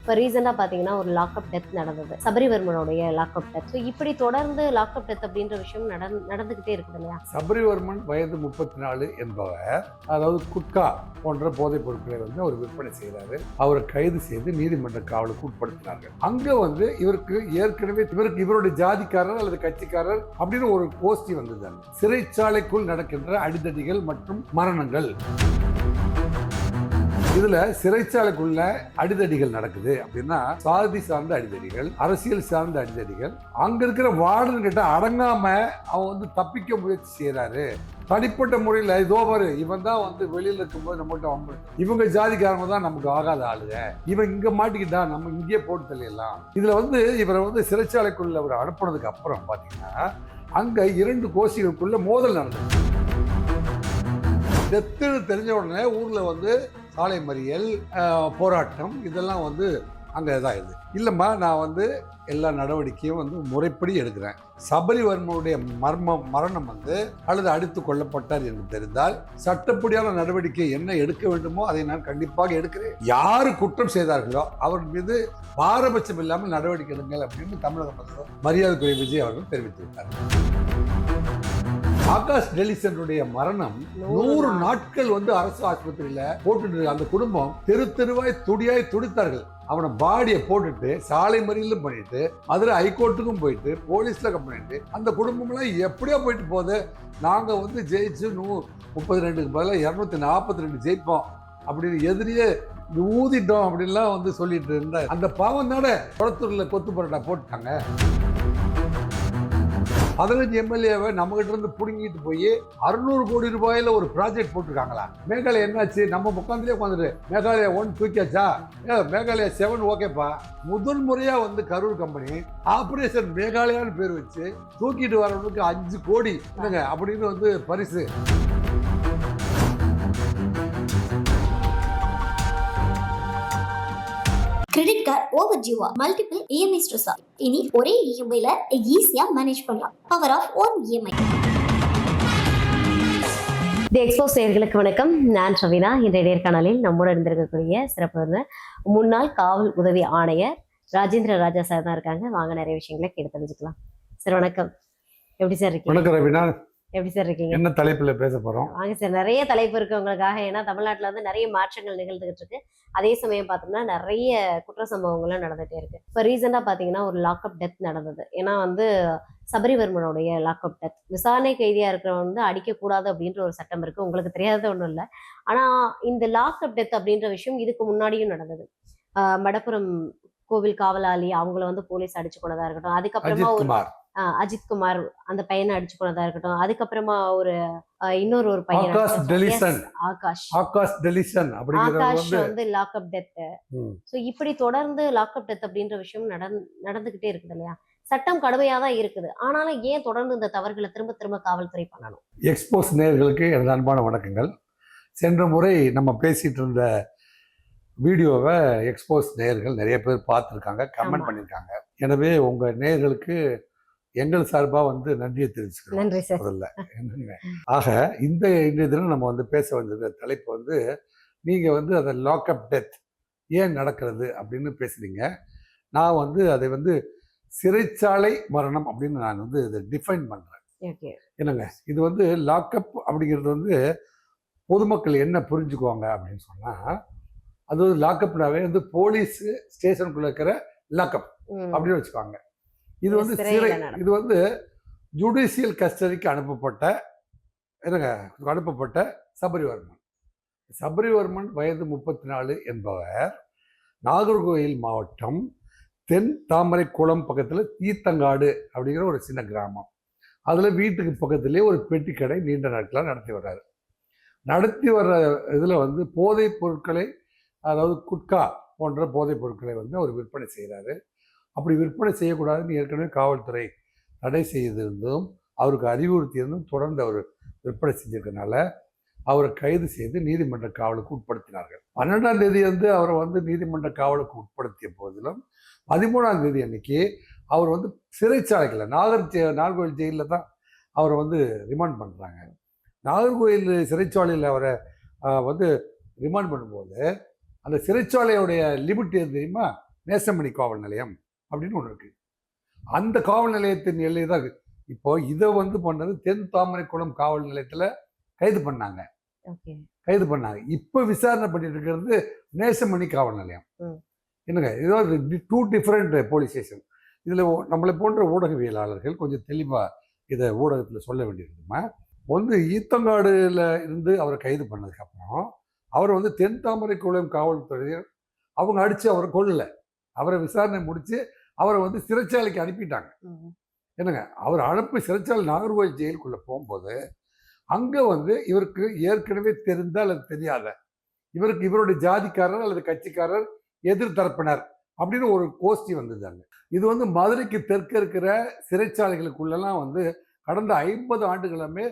இப்போ ரீசெண்டாக பார்த்தீங்கன்னா ஒரு லாக்அப் டெத் நடந்தது, சபரிவர்மனுடைய லாக்அப் டெத். ஸோ இப்படி தொடர்ந்து லாக்அப் டெத் அப்படின்ற விஷயம் நடந்துகிட்டே இருக்குது இல்லையா? சபரிவர்மன் வயது 34 என்பவர், அதாவது குட்கா போன்ற போதைப் பொருட்களை அவர் விற்பனை செய்கிறாரு. அவரை கைது செய்து நீதிமன்ற காவலுக்கு உட்படுத்தினார்கள். அங்க இவருக்கு ஏற்கனவே இவருடைய ஜாதிக்காரர் அல்லது கட்சிக்காரர் அப்படின்னு ஒரு கோஷ்டி வந்தது. சிறைச்சாலைக்குள் நடக்கின்ற அடிதடிகள் மற்றும் மரணங்கள், இதுல சிறைச்சாலைக்குள்ள அடிதடிகள் நடக்குது அப்படின்னா சாதி சார்ந்த அடிதடிகள், அரசியல் சார்ந்த அடிதடிகள். அங்க இருக்கிற வார்டன் கிட்ட அடங்காம அவன் தப்பிக்க முயற்சி செய்யறாரு. தனிப்பட்ட முறையில் இதோ பாரு, இவன் தான் வெளியில இருக்கும்போது நம்மகிட்ட இவங்க ஜாதிக்காரங்க தான் நமக்கு ஆகாத ஆளுங்க, இவன் இங்க மாட்டிக்கிட்டா நம்ம இங்கேயே போட்டு தள்ளிடலாம். இதுல இவரை சிறைச்சாலைக்குள்ள அவர் அனுப்புனதுக்கு அப்புறம் பாத்தீங்கன்னா அங்க 2 கோஷ்டிகளுக்குள்ள மோதல் நடந்தது. டெத்துன்னு தெரிஞ்ச உடனே ஊர்ல சாலை மறியல், போராட்டம், இதெல்லாம் அங்கே இதாகிடுது. இல்லைம்மா, நான் எல்லா நடவடிக்கையும் முறைப்படி எடுக்கிறேன். சபரிவர்மனுடைய மரணம் அல்லது அடித்து கொல்லப்பட்டார் என்று தெரிந்தால் சட்டப்படியான நடவடிக்கை என்ன எடுக்க வேண்டுமோ அதை நான் கண்டிப்பாக எடுக்கிறேன். யாரு குற்றம் செய்தார்களோ அவர் மீது பாரபட்சம் இல்லாமல் நடவடிக்கை எடுங்கள் அப்படின்னு தமிழக முதல்வர் மரியாதைக்குரிய விஜய் அவர்கள் தெரிவித்திருக்கார். ஆகாஷ் டெலிசனுடைய மரணம் 100 நாட்கள் அரசு ஆஸ்பத்திரியில போட்டுட்டு அந்த குடும்பம் தெருவாய் துடியாய் துடித்தார்கள். அவனை பாடியை போட்டுட்டு சாலை மறியலும் பண்ணிட்டு மதுரை ஹைகோர்ட்டுக்கும் போயிட்டு போலீஸ்ல கம்ப்ளைண்ட். அந்த குடும்பம்லாம் எப்படியோ போயிட்டு போகுது. நாங்க ஜெயிச்சு 132க்கு பதிலாக 242 ஜெயிப்போம் அப்படின்னு எதிரியே ஊதிட்டோம் அப்படின்லாம் சொல்லிட்டு இருந்தார். அந்த பாவம் தானே குளத்தூர்ல கொத்து பரோட்டா போட்டுட்டாங்க. 15 எம்எல்ஏவை நம்ம கிட்ட இருந்து புடுங்கிட்டு போய் 600 கோடி ரூபாயில ஒரு ப்ராஜெக்ட் போட்டிருக்காங்களா? மேகாலயா என்னாச்சு? நம்ம உட்காந்துலேயே உட்காந்துட்டு மேகாலயா 1 தூக்கியாச்சா? மேகாலயா 7 ஓகேப்பா. முதல் முறையா கரூர் கம்பெனி ஆபரேஷன் மேகாலயான்னு பேர் வச்சு தூக்கிட்டு வரவனுக்கு 5 கோடி அப்படின்னு பரிசு. கிரெடிட் கார்டு ஓவர் டியூவா, மல்டிபிள் இஎம்ஐ ஸ்ட்ரெஸ்ஸா? இனி ஒரே இஎம்ஐல ஈஸியா மேனேஜ் பண்ணலாம். Power of one EMI. The Expose நேயர்களுக்கு வணக்கம். நான் ரவீனா. இன்றைய நேர்காணலில் நம்முடன் இருந்திருக்கக்கூடிய சிறப்பு முன்னாள் காவல் உதவி ஆணையர் ராஜேந்திர ராஜா சார் தான் இருக்காங்க. வாங்க நிறைய விஷயங்களை கேட்டு தெரிஞ்சுக்கலாம். சார் வணக்கம். எப்படி சார் இருக்கீங்க? வணக்கம் ரவீனா. எப்படி சார் இருக்கீங்க? என்ன தலைப்புல பேச போறோம்? வாங்க சார். நிறைய தலைப்பு இருக்கு உங்களுக்காக. ஏன்னா தமிழ்நாட்டுல நிறைய மாற்றங்கள் நிகழ்ந்துகிட்டு இருக்கு. அதே சமயம் பார்த்தோம்னா நிறைய குற்ற சம்பவங்களும் நடந்துட்டே இருக்கு. இப்போ ரீசெண்டா பாத்தீங்கன்னா ஒரு லாக்அப் டெத் நடந்தது. ஏன்னா சபரிவர்மனுடைய லாக்அப் டெத். விசாரணை கைதியா இருக்கிறவங்க அடிக்கக்கூடாது அப்படின்ற ஒரு சட்டம் இருக்கு. உங்களுக்கு தெரியாத ஒன்றும் இல்லை. ஆனா இந்த லாக்அப் டெத் அப்படின்ற விஷயம் இதுக்கு முன்னாடியும் நடந்தது. மடப்புரம் கோவில் காவலாளி அவங்கள போலீஸ் அடிச்சு கொண்டதா இருக்கட்டும். அதுக்கப்புறமா அஜித்குமார் அந்த பையனை அடிச்சு போனதா இருக்கட்டும். அதுக்கப்புறமா இன்னொரு பையன் ஆகாஷ் லாக்அப் டெத். சோ இப்படி தொடர்ந்து லாக்அப் டெத் அப்படின்ற விஷயம் நடந்துகிட்டே இருக்குது இல்லையா? சட்டம் கடுமையா தான் இருக்குது. ஆனாலும் ஏன் தொடர்ந்து இந்த தவறுகளை திரும்ப திரும்ப காவல்துறை பண்ணணும்? எக்ஸ்போஸ் நேயர்களுக்கு எனது அன்பான வணக்கங்கள். சென்ற முறை நம்ம பேசிட்டு இருந்த வீடியோவை எக்ஸ்போஸ் நேயர்கள் நிறைய பேர் பார்த்துருக்காங்க, கமெண்ட் பண்ணியிருக்காங்க. எனவே உங்க நேயர்களுக்கு எங்கள் சார்பாக நன்றியை தெரிவிச்சுக்கிறோம். ஆக இன்றைய தினம் நம்ம பேச வந்தது தலைப்பு நீங்க அதை லாக்அப் டெத் ஏன் நடக்கிறது அப்படின்னு பேசுறீங்க. நான் அதை சிறைச்சாலை மரணம் அப்படின்னு நான் இதை டிஃபைன் பண்றேன். என்னங்க, இது லாக்அப் அப்படிங்கிறது பொதுமக்கள் என்ன புரிஞ்சுக்குவாங்க அப்படின்னு சொன்னா, அது லாக்அப்னாவே போலீஸ் ஸ்டேஷனுக்குள்ள இருக்கிற லாக்அப் அப்படின்னு வச்சுக்குவாங்க. இது சிறை, இது ஜுடிஷியல் கஸ்டடிக்கு அனுப்பப்பட்ட சபரிவர்மன் வயது 34 என்பவர் நாகர்கோயில் மாவட்டம் தென் தாமரைக்குளம் பக்கத்துல தீர்த்தங்காடு அப்படிங்கிற ஒரு சின்ன கிராமம். அதுல வீட்டுக்கு பக்கத்திலே ஒரு பெட்டி கடை நீண்ட நாட்களாக நடத்தி வர்ற இதுல போதைப் பொருட்களை, அதாவது குட்கா போன்ற போதைப் பொருட்களை அவர் விற்பனை செய்கிறாரு. அப்படி விற்பனை செய்யக்கூடாதுன்னு ஏற்கனவே காவல்துறை தடை செய்திருந்தும் அவருக்கு அறிவுறுத்தியிருந்தும் தொடர்ந்து அவர் விற்பனை செஞ்சிருக்கனால அவரை கைது செய்து நீதிமன்ற காவலுக்கு உட்படுத்தினார்கள். 12ஆம் தேதி அவரை நீதிமன்ற காவலுக்கு உட்படுத்திய போதிலும் 13ஆம் தேதி அன்னைக்கு அவர் சிறைச்சாலைகள் நாகர்கோவில் ஜெயிலில் தான் அவரை ரிமாண்ட் பண்ணுறாங்க. நாகர்கோவில் சிறைச்சாலையில் அவரை ரிமாண்ட் பண்ணும்போது அந்த சிறைச்சாலையுடைய லிமிட் எது தெரியுமா? நேசமணி காவல் நிலையம் அப்படின்னு ஒன்று இருக்கு. அந்த காவல் நிலையத்தின் எல்லை தான் இருக்கு. இப்போ இதை வந்து பண்ணது தென் தாமரைக்குளம் காவல் நிலையத்தில் கைது பண்ணாங்க. இப்போ விசாரணை பண்ணிட்டு இருக்கிறது நேசமணி காவல் நிலையம். என்னங்க, ஏதாவது 2 டிஃப்ரெண்ட் போலீஸ் ஸ்டேஷன். இதில் நம்மளை போன்ற ஊடகவியலாளர்கள் கொஞ்சம் தெளிவாக இதை ஊடகத்தில் சொல்ல வேண்டியிருக்குமா. வந்து ஈத்தங்காடுல இருந்து அவரை கைது பண்ணதுக்கப்புறம் அவர் வந்து தென் தாமரைக்குளம் காவல்துறையர் அவங்க அடித்து அவரை கொல்லலை. அவரை விசாரணை முடித்து அவரை வந்து சிறைச்சாலைக்கு அனுப்பிட்டாங்க. என்னங்க, அவர் அனுப்பி சிறைச்சாலை நாகர்கோவில் ஜெயிலுக்குள்ளே போகும்போது அங்கே வந்து இவருக்கு ஏற்கனவே தெரிந்த அல்லது தெரியாத இவருக்கு இவருடைய ஜாதிக்காரர் அல்லது கட்சிக்காரர் எதிர்த்தரப்பினர் அப்படின்னு ஒரு கோஷ்டி வந்ததாங்க. இது வந்து மதுரைக்கு தெற்க இருக்கிற சிறைச்சாலைகளுக்குள்ளெல்லாம் வந்து கடந்த 50 ஆண்டுகளுமே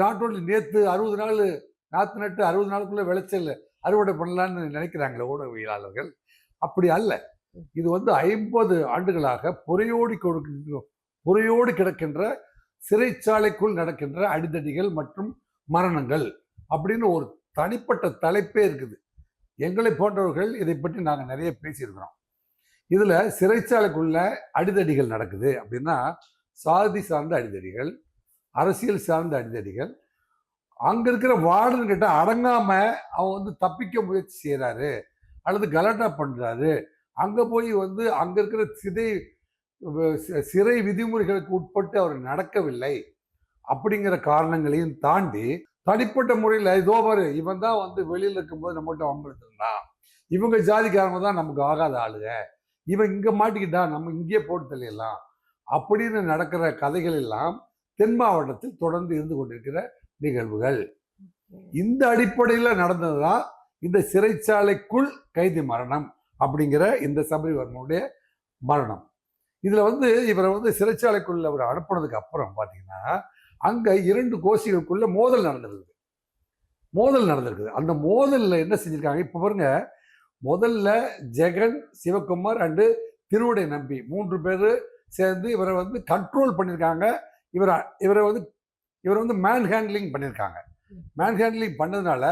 நாட்டோடு நேற்று 60 நாள் நாற்று நட்டு 60 நாளுக்குள்ளே விளைச்சல் அறுவடை பண்ணலான்னு நினைக்கிறாங்களே ஊடகவியலாளர்கள். அப்படி அல்ல. இது வந்து 50 ஆண்டுகளாக புறையோடி கிடக்கின்ற சிறைச்சாலைக்குள் நடக்கின்ற அடிதடிகள் மற்றும் மரணங்கள் அப்படின்னு ஒரு தனிப்பட்ட தலைப்பே இருக்குது. எங்களை போன்றவர்கள் இதை பற்றி நாங்கள் நிறைய பேசியிருக்கிறோம். இதில் சிறைச்சாலைக்குள்ள அடிதடிகள் நடக்குது அப்படின்னா சாதி சார்ந்த அடிதடிகள், அரசியல் சார்ந்த அடிதடிகள், அங்கே இருக்கிற வார்டன் கிட்ட அடங்காம அவன் வந்து தப்பிக்க முயற்சி செய்கிறாரு அல்லது கலாட்டா பண்ணுறாரு, அங்கே போய் வந்து அங்கே இருக்கிற சிறை விதிமுறைகளுக்கு உட்பட்டு அவர் நடக்கவில்லை அப்படிங்கிற காரணங்களையும் தாண்டி தனிப்பட்ட முறையில் இதோ பாரு இவன் தான் வந்து வெளியில் இருக்கும்போது நம்மகிட்ட வம்பெடுத்துருந்தான், இவங்க ஜாதிக்காரங்க தான் நமக்கு ஆகாத ஆளுங்க, இவன் இங்கே மாட்டிக்கிட்டா நம்ம இங்கேயே போட்டு தள்ளிடலாம் அப்படின்னு நடக்கிற கதைகள் எல்லாம் தென் மாவட்டத்தில் தொடர்ந்து இருந்து கொண்டிருக்கிற நிகழ்வுகள். இந்த அடிப்படையில் நடந்ததுதான் இந்த சிறைச்சாலைக்குள் கைதி மரணம் அப்படிங்கிற இந்த சபரிவர்மனுடைய மரணம். இதில் வந்து இவரை வந்து சிறைச்சாலைக்குள்ள அவர் அனுப்புனதுக்கு அப்புறம் பார்த்தீங்கன்னா அங்கே 2 கோஷ்டிகளுக்குள்ள மோதல் நடந்திருக்குது. அந்த மோதலில் என்ன செஞ்சிருக்காங்க இப்போ பாருங்க. முதல்ல ஜெகன், சிவகுமார் அண்டு திருவுடை நம்பி 3 பேர் சேர்ந்து இவரை வந்து கண்ட்ரோல் பண்ணியிருக்காங்க. இவரை வந்து மேன் ஹேண்ட்லிங் பண்ணியிருக்காங்க. மேன் ஹேண்ட்லிங் பண்ணதுனால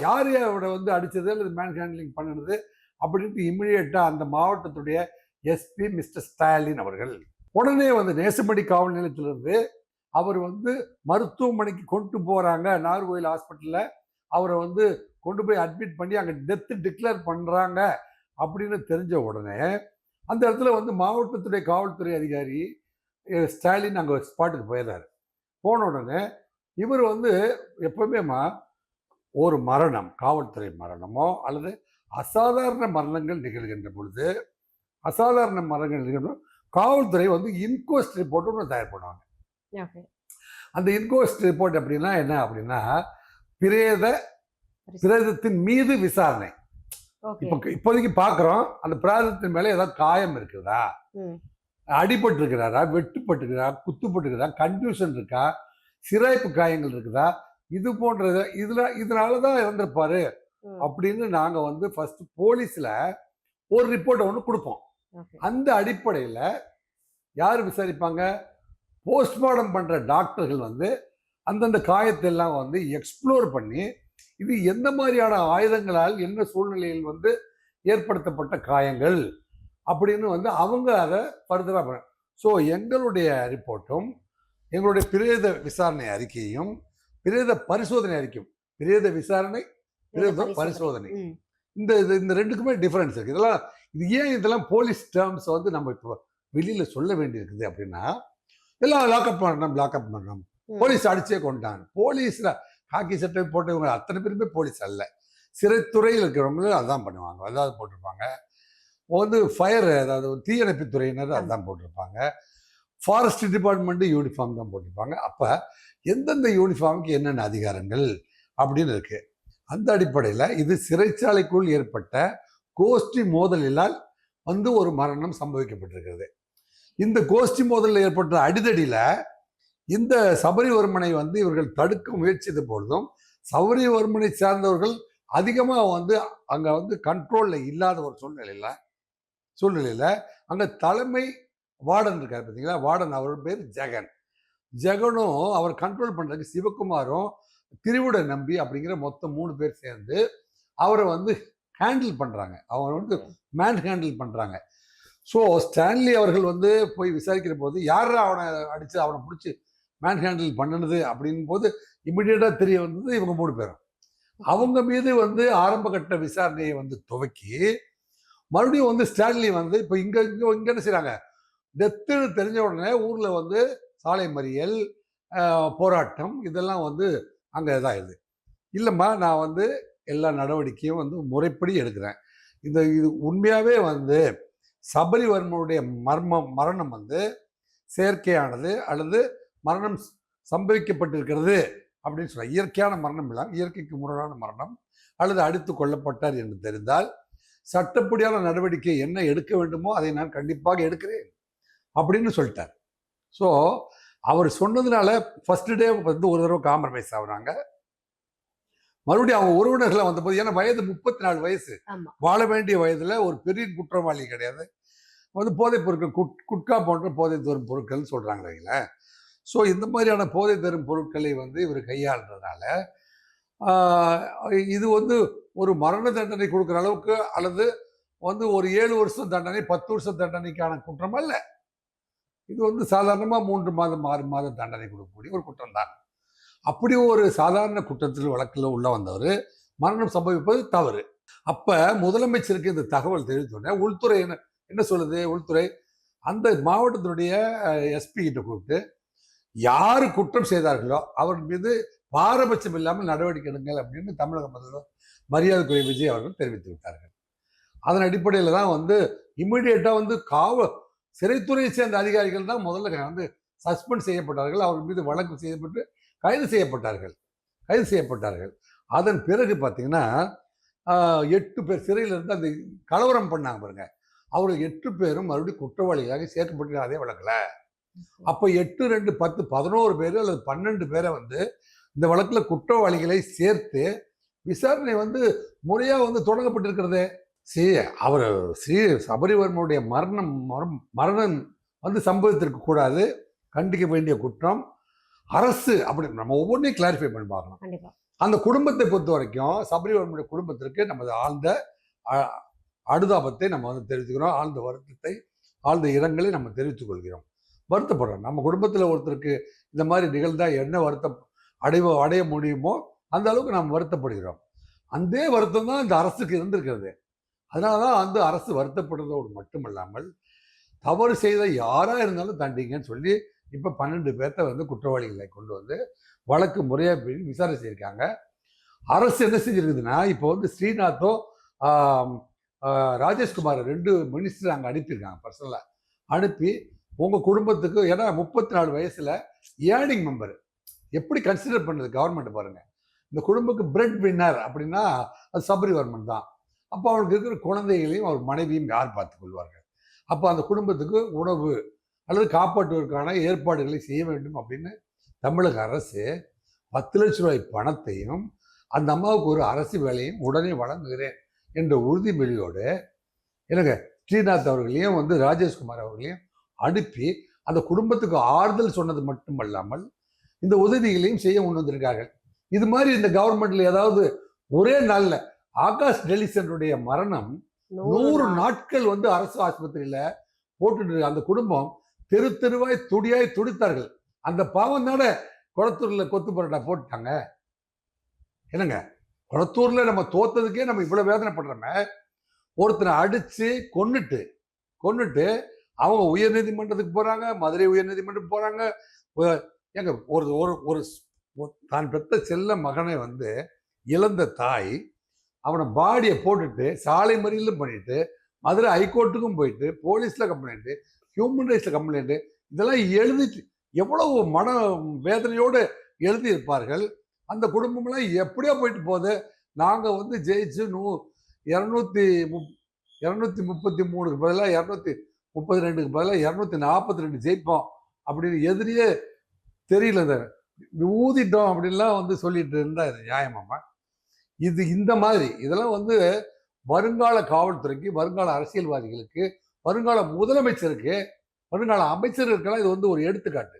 யார் அவரை வந்து அடித்தது அல்லது மேன் ஹேண்ட்லிங் பண்ணினது அப்படின்ட்டு இம்மிடியேட்டாக அந்த மாவட்டத்துடைய எஸ்பி மிஸ்டர் ஸ்டாலின் அவர்கள் உடனே வந்து நேசமணி காவல் நிலையத்திலிருந்து அவர் வந்து மருத்துவமனைக்கு கொண்டு போகிறாங்க. நாகர்கோவில் ஹாஸ்பிட்டலில் அவரை வந்து கொண்டு போய் அட்மிட் பண்ணி அங்கே டெத்து டிக்ளேர் பண்ணுறாங்க அப்படின்னு தெரிஞ்ச உடனே அந்த இடத்துல வந்து மாவட்டத்துடைய காவல்துறை அதிகாரி ஸ்டாலின் அங்கே ஸ்பாட்டுக்கு போயிடுறாரு. போன உடனே இவர் வந்து எப்பவுமேமா ஒரு மரணம், காவல்துறை மரணமோ அல்லது அசாதாரண மரணங்கள் நிகழ்கின்ற பொழுது காவல்துறை வந்து இன்கொஸ்ட் ரிப்போர்ட் ஒன்று தயார் பண்ணுவாங்க. அந்த இன்கொஸ்ட் ரிப்போர்ட் அப்படின்னா என்ன அப்படின்னா பிரேதத்தின் மீது விசாரணை. இப்போதைக்கு பார்க்குறோம் அந்த பிரேதத்தின் மேலே ஏதாவது காயம் இருக்குதா, அடிபட்டு இருக்கிறாரா, வெட்டுப்பட்டுக்கிறா, குத்துப்பட்டுக்கிறதா, கன்ஃபியூஷன் இருக்கா, சிராய்ப்பு காயங்கள் இருக்குதா, இது போன்றது இதனாலதான் இறந்திருப்பாரு அப்படின்னு நாங்க வந்து ஃபர்ஸ்ட் போலீஸ்ல ஒரு ரிப்போர்ட் ஒன்று கொடுப்போம். அந்த அடிப்படையில் யார் விசாரிப்பாங்க? போஸ்ட்மார்ட்டம் பண்ற டாக்டர்கள் வந்து அந்தந்த காயத்தை எல்லாம் வந்து எக்ஸ்ப்ளோர் பண்ணி இது எந்த மாதிரியான ஆயுதங்களால் என்ன சூழ்நிலையில் வந்து ஏற்படுத்தப்பட்ட காயங்கள் அப்படின்னு வந்து அவங்க அதை ஃபர்தரா பண்ண. ஸோ எங்களுடைய ரிப்போர்ட்டும் எங்களுடைய பிரேத விசாரணை அறிக்கையும் பிரேத பரிசோதனை அறிக்கையும், பிரேத விசாரணை பிரேத பரிசோதனை, இந்த ரெண்டுக்குமே டிஃபரன்ஸ் இருக்கு. இதெல்லாம் போலீஸ் டேர்ம்ஸ் வந்து நம்ம இப்போ வெளியில சொல்ல வேண்டியிருக்குது. அப்படின்னா எல்லாம் லாக்அப் பண்ணணும், போலீஸ் அடிச்சே கொண்டாங்க. போலீஸ்ல ஹாக்கி சட்டை போட்டவங்க அத்தனை பேருமே போலீஸ் அல்ல, சிறைத்துறையில் இருக்கிறவங்களும் அதான் பண்ணுவாங்க, அதாவது போட்டிருப்பாங்க. வந்து ஃபயர் அதாவது தீயணைப்பு துறையினர் அதான் போட்டிருப்பாங்க, ஃபாரஸ்ட் டிபார்ட்மெண்ட் யூனிஃபார்ம் தான் போட்டிருப்பாங்க. அப்போ எந்தெந்த யூனிஃபார்முக்கு என்னென்ன அதிகாரங்கள் அப்படின்னு இருக்கு. அந்த அடிப்படையில் இது சிறைச்சாலைக்குள் ஏற்பட்ட கோஷ்டி மோதலினால் வந்து ஒரு மரணம் சம்பவிக்கப்பட்டிருக்கிறது. இந்த கோஷ்டி மோதலில் ஏற்பட்ட அடிதடியில் இந்த சபரிவர்மனை வந்து இவர்கள் தடுக்க முயற்சித்த பொழுதும் சபரிவர்மனை சார்ந்தவர்கள் அதிகமாக வந்து அங்கே வந்து கண்ட்ரோலில் இல்லாத ஒரு சூழ்நிலையில் அங்கே தலைமை வார்டன் இருக்கார் பார்த்தீங்களா, வார்டன் அவர் பேர் ஜெகனும் அவர் கண்ட்ரோல் பண்ணுறதுக்கு சிவகுமாரும் திருவுடை நம்பி அப்படிங்கிற மொத்தம் 3 பேர் சேர்ந்து அவரை வந்து ஹேண்டில் பண்ணுறாங்க, அவங்க வந்து மேன் ஹேண்டில் பண்ணுறாங்க. ஸோ ஸ்டான்லி அவர்கள் வந்து போய் விசாரிக்கிற போது யார் அவனை அடித்து அவனை பிடிச்சி மேன் ஹேண்டில் பண்ணினது அப்படின் போது இமிடியேட்டாக தெரிய வந்தது இவங்க 3 பேரும். அவங்க மீது வந்து ஆரம்ப கட்ட விசாரணையை வந்து துவக்கி மறுபடியும் வந்து ஸ்டான்லி வந்து இப்போ இங்கே இங்கே என்ன செய்கிறாங்க, டெத்துன்னு தெரிஞ்ச உடனே ஊரில் வந்து சாலை மறியல், போராட்டம் இதெல்லாம் வந்து அங்கே இதாகிடுது. இல்லைம்மா நான் வந்து எல்லா நடவடிக்கையும் வந்து முறைப்படி எடுக்கிறேன். இது உண்மையாகவே வந்து சபரிவர்மனுடைய மரணம் வந்து செயற்கையானது அல்லது மரணம் சம்பவிக்கப்பட்டிருக்கிறது அப்படின்னு சொல்ல, இயற்கையான மரணம் இல்லாமல் இயற்கைக்கு முரணான மரணம் அல்லது அடித்து கொல்லப்பட்டார் என்று தெரிந்தால் சட்டப்படியான நடவடிக்கை என்ன எடுக்க வேண்டுமோ அதை நான் கண்டிப்பாக எடுக்கிறேன் அப்படின்னு சொல்லிட்டார். ஸோ அவர் சொன்னதுனால ஃபர்ஸ்ட் டே வந்து ஒரு தடவை காம்ப்ரமைஸ் ஆகுறாங்க. மறுபடியும் அவங்க உறவினர்களை வந்தபோது, ஏன்னா வயது 34 வயசு, வாழ வேண்டிய வயதுல ஒரு பெரிய குற்றவாளி கிடையாது, வந்து போதைப் பொருட்கள் குட்கா போன்ற போதை தரும் பொருட்கள் சொல்றாங்க இல்லைங்களா. ஸோ இந்த மாதிரியான போதை தரும் பொருட்களை வந்து இவர் கையாளுறதுனால இது வந்து ஒரு மரண தண்டனை கொடுக்குற அளவுக்கு அல்லது வந்து ஒரு 7 வருஷம் தண்டனை 10 வருஷம் தண்டனைக்கான குற்றம் அல்ல. இது வந்து சாதாரணமாக 3 மாதம் 6 மாதம் தண்டனை கொடுக்கக்கூடிய ஒரு குற்றம் தான். அப்படி ஒரு சாதாரண குற்றத்தில் வழக்கில் உள்ள வந்தவர் மரணம் சம்பவிப்பது தவறு. அப்ப முதலமைச்சருக்கு இந்த தகவல் தெரிவித்தோடனே உள்துறை என்ன சொல்லுது, உள்துறை அந்த மாவட்டத்தினுடைய எஸ்பி கிட்ட கூப்பிட்டு யாரு குற்றம் செய்தார்களோ அவர் மீது பாரபட்சம் இல்லாமல் நடவடிக்கை எடுங்கள் அப்படின்னு தமிழக முதல்வர் மரியாதைக்குரிய விஜய் அவர்கள் தெரிவித்து விட்டார்கள். அதன் அடிப்படையில் தான் வந்து இம்மிடியேட்டா வந்து சிறைத்துறையை சேர்ந்த அதிகாரிகள் தான் முதல்ல வந்து சஸ்பெண்ட் செய்யப்பட்டார்கள், அவர் மீது வழக்கு செய்யப்பட்டு கைது செய்யப்பட்டார்கள். அதன் பிறகு பார்த்தீங்கன்னா 8 பேர் சிறையில் இருந்து அந்த கலவரம் பண்ணாங்க பாருங்க, அவர்கள் 8 பேரும் மறுபடியும் குற்றவாளிகளாக சேர்க்கப்பட்டு அதே வழக்கில். அப்போ 8, 2, 10, 11 பேர் அல்லது 12 பேரை வந்து இந்த வழக்கில் குற்றவாளிகளை சேர்த்து விசாரணை வந்து முறையாக வந்து தொடங்கப்பட்டிருக்கிறது. அவர் சபரிவர்மனுடைய மரணம் வந்து சம்பவத்திற்கு கூடாது, கண்டிக்க வேண்டிய குற்றம். அரசு அப்படி நம்ம ஒவ்வொன்றையும் கிளாரிஃபை பண்ணி பார்க்கணும். அந்த குடும்பத்தை பொறுத்த வரைக்கும் சபரிவர்மனுடைய குடும்பத்திற்கு நமது ஆழ்ந்த அனுதாபத்தை நம்ம வந்து தெரிவித்துக்கிறோம், ஆழ்ந்த வருத்தத்தை ஆழ்ந்த இரங்கலை நம்ம தெரிவித்துக் கொள்கிறோம். வருத்தப்படுறோம். நம்ம குடும்பத்தில் ஒருத்தருக்கு இந்த மாதிரி நிகழ்ந்தா என்ன வருத்தம் அடைய முடியுமோ அந்த அளவுக்கு நாம் வருத்தப்படுகிறோம். அந்த வருத்தம் தான் இந்த அரசுக்கு இருந்திருக்கிறது. அதனால தான் அந்த அரசு வருத்தப்படுறதோடு மட்டுமல்லாமல் தவறு செய்த யாரா இருந்தாலும் தண்டிங்கன்னு சொல்லி இப்போ 12 பேர்த்த வந்து குற்றவாளிகளை கொண்டு வந்து வழக்கு முறையாக விசாரணை செய்யிருக்காங்க. அரசு என்ன செஞ்சிருக்குதுன்னா, இப்போ வந்து ஸ்ரீநாத்தோ ராஜேஷ்குமார் 2 மினிஸ்டர் அங்கே அனுப்பியிருக்காங்க, பர்சனலாக அனுப்பி உங்கள் குடும்பத்துக்கு, ஏன்னா 34 வயசில் ஏர்னிங் மெம்பர் எப்படி கன்சிடர் பண்ணுறது கவர்மெண்ட் பாருங்கள். இந்த குடும்பத்துக்கு பிரெட் வின்னர் அப்படின்னா அது சபரிவர்மன் தான். அப்போ அவருக்கு இருக்கிற குழந்தைகளையும் அவர் மனைவியும் யார் பார்த்துக் கொள்வார்கள்? அப்போ அந்த குடும்பத்துக்கு உணவு அல்லது காப்பாற்றுவதற்கான ஏற்பாடுகளை செய்ய வேண்டும் அப்படின்னு தமிழக அரசு 10 லட்ச ரூபாய் பணத்தையும் அந்த அம்மாவுக்கு ஒரு அரசு வேலையும் உடனே வழங்குகிறேன் என்ற உறுதிமொழியோடு எனக்கு ஸ்ரீநாத் அவர்களையும் வந்து ராஜேஷ்குமார் அவர்களையும் அனுப்பி அந்த குடும்பத்துக்கு ஆறுதல் சொன்னது மட்டுமல்லாமல் இந்த உதவிகளையும் செய்ய முன் வந்திருக்கார்கள். இது மாதிரி இந்த கவர்மெண்ட்ல ஏதாவது ஒரே நாள்ல ஆகாஷ் டெலிசனுடைய மரணம் 100 நாட்கள் வந்து அரசு ஆஸ்பத்திரியில போட்டுட்டு அந்த குடும்பம் தெருவாய் துடியாய் துடித்தார்கள். அந்த பாவம் தானே குளத்தூர்ல கொத்து பரோட்டா போட்டுட்டாங்க. என்னங்க, குளத்தூர்ல நம்ம தோத்ததுக்கே நம்ம இவ்வளவு வேதனைப்படுறோமே, ஒருத்தனை அடிச்சு கொன்னுட்டு அவங்க உயர் நீதிமன்றத்துக்கு போறாங்க, மதுரை உயர் நீதிமன்றத்துக்கு போறாங்க. எங்க ஒரு தான் பெற்ற செல்ல மகனை வந்து இழந்த தாய் அவனை பாடியை போட்டுட்டு சாலை மறியலும் பண்ணிட்டு மதுரை ஹைகோர்ட்டுக்கும் போயிட்டு போலீஸ்ல கம்ப்ளைண்ட், ஹியூமன் ரைட்ஸ்ல கம்ப்ளைண்ட், இதெல்லாம் எழுதிட்டு எவ்வளவு மன வேதனையோடு எழுதி இருப்பார்கள். அந்த குடும்பம்லாம் எப்படியோ போயிட்டு போகுது. நாங்க வந்து ஜெயிச்சு 233க்கு பதிலாக 232க்கு பதிலாக 242 ஜெயிப்போம் அப்படின்னு எதிரியே தெரியல, ஊதிட்டோம் அப்படின்லாம் வந்து சொல்லிட்டு இருந்தா இது நியாயமாமா? இது இந்த மாதிரி இதெல்லாம் வந்து வருங்கால காவல்துறைக்கு, வருங்கால அரசியல்வாதிகளுக்கு, வருங்கால முதலமைச்சருக்கு, வருங்கால அமைச்சர்களுக்கெல்லாம் இது வந்து ஒரு எடுத்துக்காட்டு.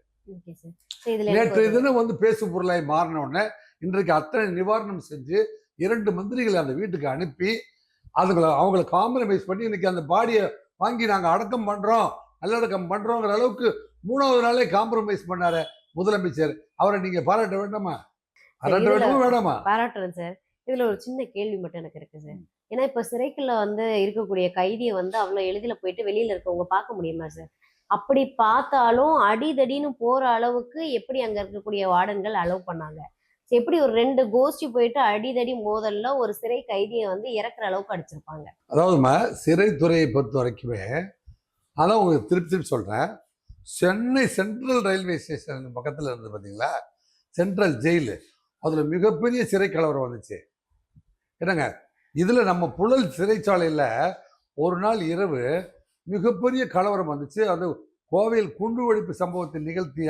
நேற்று தினம் வந்து பேசும் பொருளாய் மாறின உடனே இன்றைக்கு அத்தனை நிவாரணம் செஞ்சு 2 மந்திரிகளை அந்த வீட்டுக்கு அனுப்பி அவங்கள காம்ப்ரமைஸ் பண்ணி இன்னைக்கு அந்த பாடியை வாங்கி நாங்கள் அடக்கம் பண்ணுறோம், நல்லடக்கம் பண்ணுறோங்கிற அளவுக்கு 3வது நாளே காம்ப்ரமைஸ் பண்ணாரு முதலமைச்சர். அவரை நீங்கள் பாராட்ட வேண்டாமா? பாராட்ட வேண்டாமா வேண்டாமா? பாராட்டுறேன் சார். இதுல ஒரு சின்ன கேள்வி மட்டும் எனக்கு இருக்கு சார். ஏன்னா இப்ப சிறைக்குள்ள வந்து இருக்கக்கூடிய கைதியை வந்து அவ்வளவு எளிதில போயிட்டு வெளியில இருக்கவங்க பார்க்க முடியுமா சார்? அப்படி பார்த்தாலும் அடிதடின்னு போற அளவுக்கு எப்படி அங்க இருக்கக்கூடிய வார்டன்கள் அலோவ் பண்ணாங்க? எப்படி ஒரு 2 கோஷ்டி போயிட்டு அடிதடி மோதல்ல ஒரு சிறை கைதியை வந்து இறக்குற அளவுக்கு அடிச்சிருப்பாங்க? அதாவதுமா, சிறைத்துறையை பொறுத்த வரைக்குமே அதான் உங்களுக்கு திருப்பி திருப்பி சொல்கிறேன். சென்னை சென்ட்ரல் ரயில்வே ஸ்டேஷன் பக்கத்தில் இருந்தது பார்த்தீங்களா, சென்ட்ரல் ஜெயிலு, அதில் மிகப்பெரிய சிறை கலவரம் வந்துச்சு. என்னங்க, இதில் நம்ம புழல் சிறைச்சாலையில் ஒரு நாள் இரவு மிகப்பெரிய கலவரம் வந்துச்சு. அது கோவையில் குண்டு வெடிப்பு சம்பவத்தை நிகழ்த்திய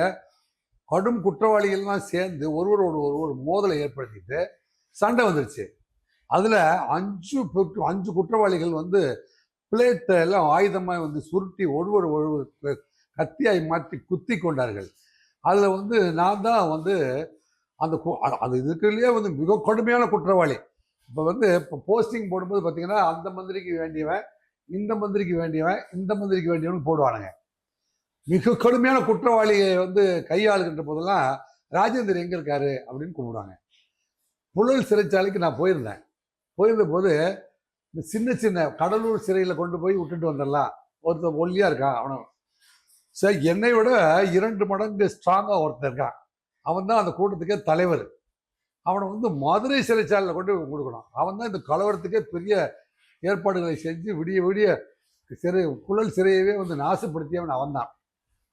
கடும் குற்றவாளிகள்லாம் சேர்ந்து ஒருவரோடு ஒருவர் மோதலை ஏற்படுத்திட்டு சண்டை வந்துருச்சு. அதில் 5 குற்றவாளிகள் வந்து பிளேட்டை எல்லாம் ஆயுதமாக வந்து சுருட்டி ஒருவர் கத்தியாய் மாற்றி குத்தி கொண்டார்கள். அதில் வந்து நான் தான் வந்து அந்த அது இதுக்குள்ளேயே வந்து மிக கடுமையான குற்றவாளி. இப்போ போஸ்டிங் போடும்போது பார்த்தீங்கன்னா அந்த மந்திரிக்கு வேண்டியவன், இந்த மந்திரிக்கு வேண்டியவன், இந்த மந்திரிக்கு வேண்டியவன் போடுவானுங்க. மிக கடுமையான குற்றவாளியை வந்து கையாளுகின்ற போதெல்லாம் ராஜேந்தர் எங்கே இருக்காரு அப்படின்னு கூப்பிடுவாங்க. புழல் சிறைச்சாலைக்கு நான் போயிருந்த போது இந்த சின்ன சின்ன கடலூர் சிறையில் கொண்டு போய் விட்டுட்டு வந்துடலாம், ஒருத்தர் ஒல்லியாக இருக்கான், அவனும் சரி என்னை விட 2 மடங்கு ஸ்ட்ராங்காக ஒருத்தர் இருக்கான், அவன் தான் அந்த கூட்டத்துக்கே தலைவர். அவனை வந்து மதுரை சிறைச்சாலையில் கொண்டு கொடுக்கணும். அவன் தான் இந்த கலவரத்துக்கே பெரிய ஏற்பாடுகளை செஞ்சு விடிய விடிய புழல் சிறையவே வந்து நாசப்படுத்தியவன் அவன் தான்.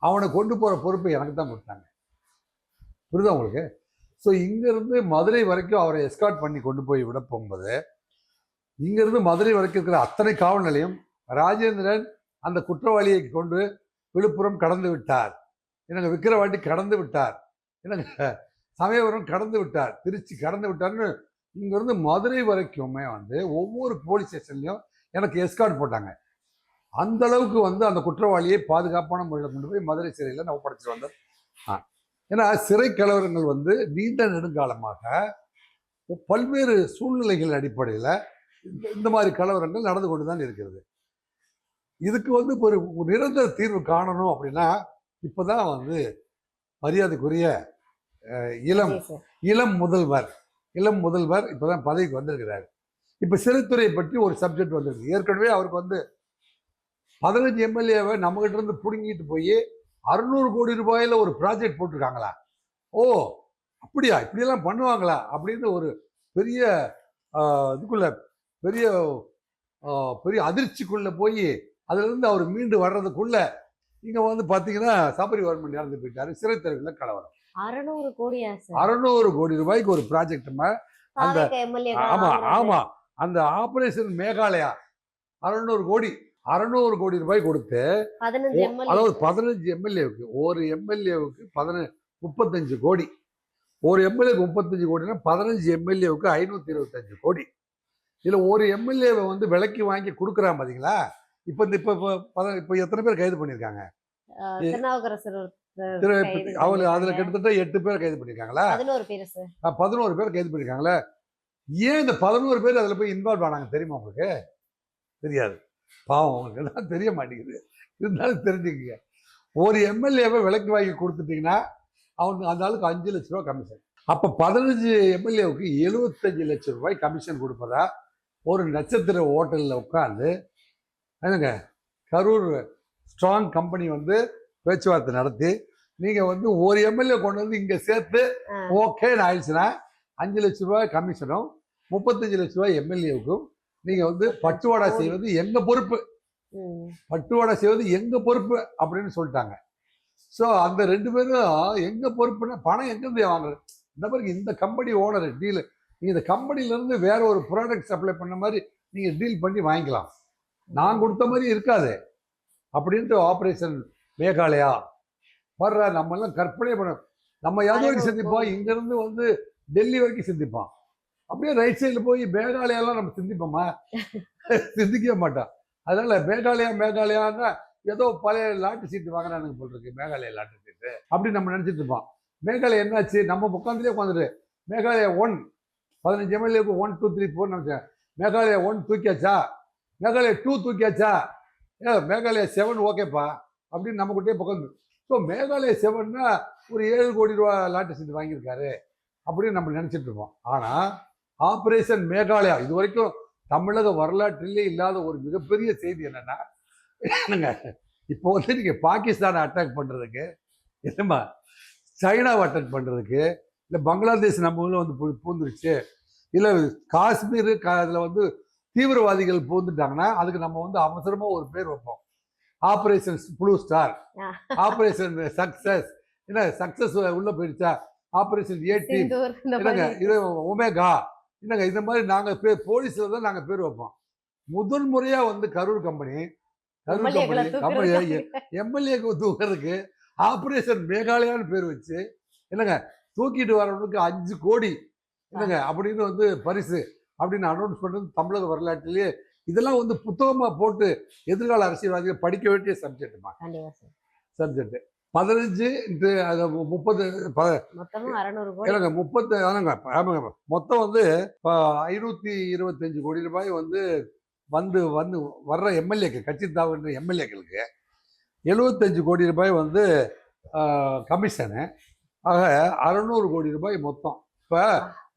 அவனை கொண்டு போகிற பொறுப்பை எனக்கு தான் கொடுத்தாங்க. புரியுதா உங்களுக்கு? ஸோ இங்கேருந்து மதுரை வரைக்கும் அவரை எஸ்கார்ட் பண்ணி கொண்டு போய் விட போகும்போது, இங்கேருந்து மதுரை வரைக்கும் இருக்கிற அத்தனை காவல் நிலையம் ராஜேந்திரன் அந்த குற்றவாளியை கொண்டு விழுப்புரம் கடந்து விட்டார், என்னங்க விக்கிரவாண்டி கடந்து விட்டார், என்னங்க சமயபுரம் கடந்து விட்டார், திருச்சி கடந்து விட்டார்னு இங்கேருந்து மதுரை வரைக்குமே வந்து ஒவ்வொரு போலீஸ் ஸ்டேஷன்லையும் எனக்கு எஸ்கார்ட் போட்டாங்க. அந்த அளவுக்கு வந்து அந்த குற்றவாளியை பாதுகாப்பான முறையில் கொண்டு போய் மதுரை சிறையில் நான் ஒப்படைச்சிட்டு வந்தேன். ஏன்னா சிறை கலவரங்கள் வந்து நீண்ட நெடுங்காலமாக பல்வேறு சூழ்நிலைகள் அடிப்படையில் இந்த மாதிரி கலவரங்கள் நடந்து கொண்டு தான் இருக்கிறது. இதுக்கு வந்து ஒரு நிரந்தர தீர்வு காணணும் அப்படின்னா இப்போதான் வந்து மரியாதைக்குரிய இளம் முதல்வர் இப்போதான் பதவிக்கு வந்திருக்கிறார். இப்போ சிறைத்துறையை பற்றி ஒரு சப்ஜெக்ட் வந்திருக்கு. ஏற்கனவே அவருக்கு வந்து 15 எம்எல்ஏவை நம்மகிட்ட இருந்து பிடுங்கிட்டு போய் 600 கோடி ரூபாயில ஒரு ப்ராஜெக்ட் போட்டிருக்காங்களா? ஓ அப்படியா, இப்படியெல்லாம் பண்ணுவாங்களா அப்படின்னு ஒரு பெரிய இதுக்குள்ள பெரிய பெரிய அதிர்ச்சிக்குள்ள போய் அதுலேருந்து அவர் மீண்டு வர்றதுக்குள்ள இங்கே வந்து பார்த்தீங்கன்னா சபரி கவர்மெண்ட் இறந்து போயிட்டாரு. சிறைத்துறையில் கலவரம். 600 கோடியா சார்? 600 கோடி ரூபாய்க்கு ஒரு ப்ராஜெக்ட். அந்த ஆமா அந்த ஆபரேஷன் மேகாலயா 600 கோடி ரூபாய் கொடுத்து, அதாவது 15 எம்எல்ஏவுக்கு, ஒரு எம்எல்ஏவுக்கு 35 கோடி, ஒரு எம்எல்ஏக்கு 35 கோடினா 15 எம்எல்ஏவுக்கு 525 கோடி. இதுல ஒரு எம்எல்ஏவை வந்து விலைக்கு வாங்கி கொடுக்குறான் பாத்தீங்களா? இப்போ எத்தனை பேர் கைது பண்ணிருக்காங்க? அதுல கிட்டத்தட்ட 8 பேர் கைது பண்ணிருக்காங்களா? 11 பேர் கைது பண்ணிருக்காங்களா? ஏன் இந்த 11 பேர் அதுல போய் இன்வால்வ் ஆனாங்க தெரியுமா உங்களுக்கு? தெரியாது. பாவம், அவங்களுக்கு எல்லாம் தெரிய மாட்டேங்குது. இருந்தாலும் தெரிஞ்சுக்கங்க, ஒரு எம்எல்ஏவை விலைக்கு வாங்கி கொடுத்துட்டீங்கன்னா அவனுக்கு அந்த ஆளுக்கு 5 லட்ச ரூபா கமிஷன். அப்போ 15 எம்எல்ஏவுக்கு 75 லட்சம் ரூபாய் கமிஷன் கொடுப்பதா ஒரு நட்சத்திர ஹோட்டலில் உட்காந்து என்னங்க கரூர் ஸ்ட்ராங் கம்பெனி வந்து பேச்சுவார்த்தை நடத்தி நீங்கள் வந்து ஒரு எம்எல்ஏ கொண்டு வந்து இங்கே சேர்த்து ஓகேன்னு ஆயிடுச்சுன்னா 5 லட்ச ரூபாய் கமிஷனும் 35 லட்ச ரூபாய் எம்எல்ஏவுக்கும் நீங்கள் வந்து பட்டுவாடா செய்வது எங்க பொறுப்பு, பட்டுவாடா செய்வது எங்க பொறுப்பு அப்படின்னு சொல்லிட்டாங்க. ஸோ அந்த 2 பேரும் எங்க பொறுப்புன்னா பணம் எங்கிருந்து வாங்குறது? இந்த மாதிரி இந்த கம்பெனி ஓனர் டீல், நீங்கள் இந்த கம்பெனிலேருந்து வேற ஒரு ப்ராடக்ட் சப்ளை பண்ண மாதிரி நீங்கள் டீல் பண்ணி வாங்கிக்கலாம், நான் கொடுத்த மாதிரி இருக்காது அப்படின்ட்டு ஆப்ரேஷன் மேகாலயா வர்ற நம்ம எல்லாம் கற்பனை பண்ண, நம்ம எது வரைக்கும் சிந்திப்போம், இங்கேருந்து வந்து டெல்லி வரைக்கும் சிந்திப்பான், அப்படியே ரைட் சைடில் போய் மேகாலயாலாம் நம்ம சிந்திப்போமா? சிந்திக்கவே மாட்டோம். அதனால மேகாலயான்னா ஏதோ பழைய லாட்டு சீட்டு வாங்கினானுங்க போல் இருக்கு, மேகாலயா லாட்டு சீட்டு அப்படி நம்ம நினச்சிட்டு இருப்போம். மேகாலயா என்னாச்சு, நம்ம உட்காந்துலேயே உட்காந்துட்டு மேகாலயா 1 15 எம்எல்ஏக்கு 1 2 3 4 நினச்சேன். மேகாலயா 1 தூக்கியாச்சா, மேகாலயா 2 தூக்கியாச்சா, மேகாலயா 7 ஓகேப்பா அப்படின்னு நம்மகிட்டே பக்கம். ஸோ மேகாலயா 7னா ஒரு 7 கோடி ரூபா லாட்டரி சீட் வாங்கியிருக்காரு அப்படின்னு நம்ம நினச்சிட்டு இருக்கோம். ஆனால் ஆப்ரேஷன் மேகாலயா இது வரைக்கும் தமிழக வரலாற்றிலே இல்லாத ஒரு மிகப்பெரிய செய்தி என்னன்னா, இப்போ வந்து நீங்கள் பாகிஸ்தானை அட்டாக் பண்ணுறதுக்கு, என்னம்மா சைனாவை அட்டாக் பண்ணுறதுக்கு, இல்லை பங்களாதேஷ் நம்ம ஊரில் வந்து பூந்துருச்சு, இல்லை காஷ்மீர் அதில் வந்து தீவிரவாதிகள் பூந்துட்டாங்கன்னா அதுக்கு நம்ம வந்து அவசரமாக ஒரு பேர் வைப்போம். Operation blue star, operation success, என்ன சக்சஸ் உள்ள போயிடுச்சா, ஆப்ரேஷன் ஏ டீம், என்னங்க இது ஒமேகா, என்னங்க இந்த மாதிரி நாங்கள் பேர் போலீஸில் தான் நாங்கள் பேர் வைப்போம். முதல் முறையாக வந்து கரூர் கம்பெனி எம்எல்ஏக்கு தூக்குறதுக்கு ஆப்ரேஷன் மேகாலயான்னு பேர் வச்சு, என்னங்க தூக்கிட்டு வரவனுக்கு 5 கோடி என்னங்க அப்படின்னு வந்து பரிசு அப்படின்னு அனௌன்ஸ் பண்ணுறது தமிழக வரலாற்றிலேயே. இதெல்லாம் வந்து புத்தகமாக போட்டு எதிர்கால அரசியல்வாதிகள் படிக்க வேண்டிய சப்ஜெக்ட்டுமா. சப்ஜெக்ட் 15 30 இல்லைங்க 30 ஆமாங்க. மொத்தம் வந்து 525 கோடி ரூபாய் வந்து வந்து வர்ற எம்எல்ஏக்கு, கட்சி தாவுன்ற எம்எல்ஏக்களுக்கு 75 கோடி ரூபாய் வந்து கமிஷனு. ஆக 600 கோடி ரூபாய் மொத்தம். இப்போ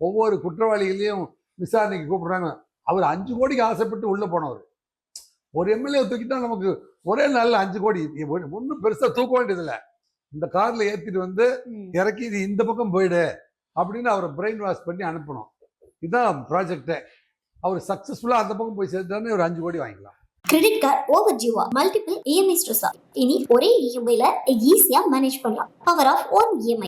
ஒவ்வொரு குற்றவாளிகளையும் விசாரணைக்கு கூப்பிடுறாங்க. அவர் 5 கோடிக்கு ஆசைப்பட்டு உள்ளே போனவர். ஒரு எம்எல்ஏ தூக்கிட்டா நமக்கு ஒரே நாளில் 5 கோடி ஒன்றும் பெருசாக தூக்க வேண்டியதில்லை. இந்த காரில் ஏற்றிட்டு வந்து இறக்கி இது இந்த பக்கம் போயிடு அப்படின்னு அவரை பிரெயின் வாஷ் பண்ணி அனுப்பணும். இதுதான் ப்ராஜெக்டே. அவர் சக்ஸஸ்ஃபுல்லாக அந்த பக்கம் போய் சேர்த்தானே ஒரு 5 கோடி வாங்கிக்கலாம். கிரெடிட் கார்டு ஓவர் ஜீவா மல்டிபிள் இஎம்ஐ ஸ்ட்ரெஸ். இனி ஒரே இஎம்ஐல ஈஸியா மேனேஜ் பண்ணலாம். Power of one EMI.